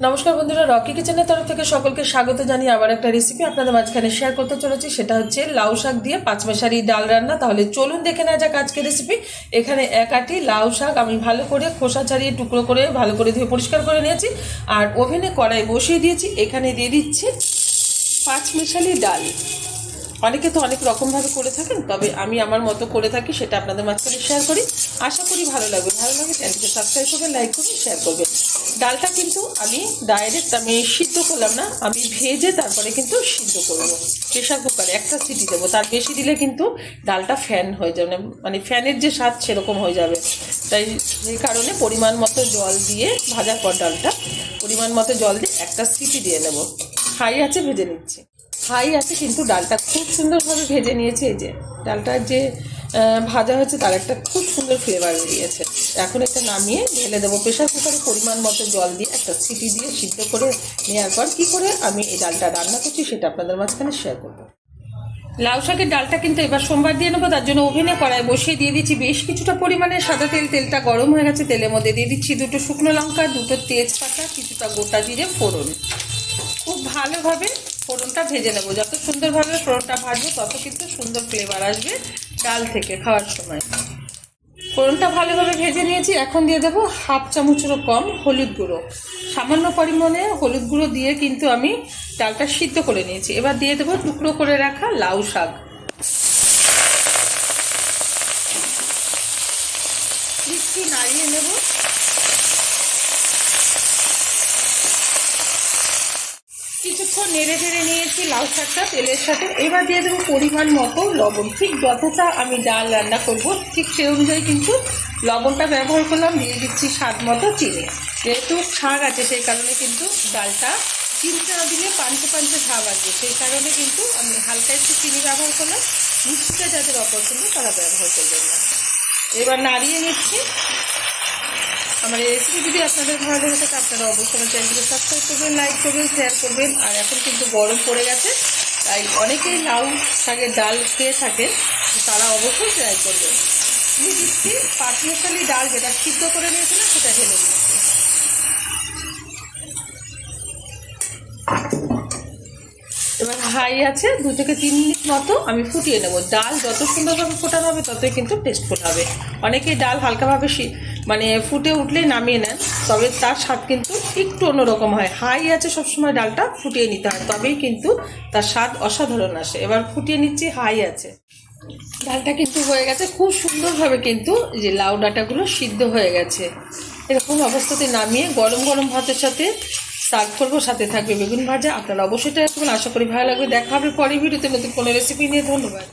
নমস্কার বন্ধুরা, রকি কিচেনের তরফ থেকে সকলকে স্বাগত জানিয়ে আবার একটা রেসিপি আপনাদের মাঝখানে শেয়ার করতে চলেছি। সেটা হচ্ছে লাউ শাক দিয়ে পাঁচমেশালি ডাল রান্না। তাহলে চলুন দেখে নেওয়া যাক আজকের রেসিপি। এখানে এক আটি লাউ শাক আমি ভালো করে খোসা ছাড়িয়ে টুকরো করে ভালো করে ধুয়ে পরিষ্কার করে নিয়েছি, আর ওভেনে কড়াই বসিয়ে দিয়েছি। এখানে দিয়ে দিচ্ছি পাঁচমেশালি ডাল। অনেকে তো অনেক রকমভাবে করে থাকেন, তবে আমি আমার মতো করে থাকি, সেটা আপনাদের মাঝখানে শেয়ার করি। আশা করি ভালো লাগবে। ভালো লাগে চ্যানেলকে সাবস্ক্রাইব করবেন, লাইক করবেন, শেয়ার করবেন। ডালটা কিন্তু আমি ডাইরেক্ট সিদ্ধ করলাম না, আমি ভেজে তারপরে কিন্তু সিদ্ধ করবো। প্রেশার কুকারে একটা সিটি দেবো, তার বেশি দিলে কিন্তু ডালটা ফ্যান হয়ে যাবে, মানে ফ্যানের যে স্বাদ সেরকম হয়ে যাবে। তাই এই কারণে পরিমাণ মতো জল দিয়ে ভাজার পর ডালটা পরিমাণ মতো জল দিয়ে একটা সিটি দিয়ে নেব। হাই আছে ভেজে নিচ্ছি। হাই আছে কিন্তু ডালটা খুব সুন্দরভাবে ভেজে নিয়েছে। এই যে ডালটার যে ভাজা হয়েছে তার একটা খুব সুন্দর ফ্লেভার বেরিয়েছে। এখন একটা নামিয়ে ঢেলে দেবো। প্রেশার কুকারে পরিমাণ মতো জল দিয়ে একটা সিটি দিয়ে সিদ্ধ করে নেওয়ার পর কী করে আমি এই ডালটা রান্না করছি সেটা আপনাদের মাঝখানে শেয়ার করবো। লাউ শাকের ডালটা কিন্তু এবার সোমবার দিয়ে নেবো, তার জন্য ওভেনে কড়াই বসিয়ে দিয়ে দিচ্ছি বেশ কিছুটা পরিমাণে সাদা তেল। তেলটা গরম হয়ে গেছে, তেলের মধ্যে দিয়ে দিচ্ছি দুটো শুকনো লঙ্কা, দুটো তেজপাতা, কিছুটা গোটা জিরে ফোড়ন। খুব ভালোভাবে ফোড়নটা ভেজে নেবো। যত সুন্দরভাবে ফোড়নটা ভাজবো তত কিন্তু সুন্দর ফ্লেভার আসবে ডাল থেকে খাওয়ার সময়। ফোড়নটা ভালোভাবে ভেজে নিয়েছি। এখন দিয়ে দেবো হাফ চামচেরও কম হলুদ গুঁড়ো। সামান্য পরিমাণে হলুদ গুঁড়ো দিয়ে কিন্তু আমি ডালটা সিদ্ধ করে নিয়েছি। এবার দিয়ে দেবো টুকরো করে রাখা লাউ শাক। একটু নাড়িয়ে নেব। কিছুক্ষণ নেড়ে চেড়ে নিয়েছি লাউ শাকটা তেলের সাথে। এবার দিয়ে দেবো পরিমাণ মতো লবণ। ঠিক যতটা আমি ডাল রান্না করব ঠিক সেই অনুযায়ী কিন্তু লবণটা ব্যবহার করলাম। দিয়ে দিচ্ছি স্বাদ মতো চিনি। যেহেতু শাক আছে সেই কারণে কিন্তু ডালটা চিনিটা না দিলে পাঞ্চে পাঞ্চে ভাব আসবে, সেই কারণে কিন্তু আমি হালকা একটু চিনি ব্যবহার করলাম। মিষ্টিটা যাদের অপছন্দ তারা ব্যবহার করবেন না। এবার নাড়িয়ে নিচ্ছি। আমার এই রেসিপি যদি আপনাদের ভালো লেগে থাকে আপনারা অবশ্যই আমার চ্যানেলটিকে সাবস্ক্রাইব করবেন, লাইক করবেন, শেয়ার করবেন। আর এখন কিন্তু গরম পড়ে গেছে, তাই অনেকেই লাউ শাকের ডাল খেয়ে থাকেন, তারা অবশ্যই ট্রাই করবেন। আমি দিচ্ছি পাঁচমেশালি ডাল, যেটা সিদ্ধ করে নিয়েছিলাম সেটা ঢেলে দিচ্ছি। এবার হাই আছে 2 থেকে 3 মিনিট মতো আমি ফুটিয়ে নেব। ডাল যত সুন্দরভাবে ফোটানো হবে ততই কিন্তু টেস্টফুল হবে। অনেকেই ডাল হালকাভাবে মানে ফুটে উঠলেই নামিয়ে নেন, তবে তার স্বাদ কিন্তু একটু অন্যরকম হয়। হাই আছে সবসময় ডালটা ফুটিয়ে নিতে হয়, তবেই কিন্তু তার স্বাদ অসাধারণ আসে। এবার ফুটিয়ে নিচ্ছি, হাই আছে। ডালটা কিন্তু হয়ে গেছে খুব সুন্দরভাবে, কিন্তু যে লাউ ডাঁটাগুলো সিদ্ধ হয়ে গেছে। এরকম অবস্থাতে নামিয়ে গরম গরম ভাতের সাথে সার্ভ করবো। সাথে থাকবে বেগুন ভাজা। আপনারা অবশ্যই ট্রাই করবেন, আশা করি ভালো লাগবে। দেখা হবে পরের ভিডিওতে নতুন কোনো রেসিপি নিয়ে। ধন্যবাদ।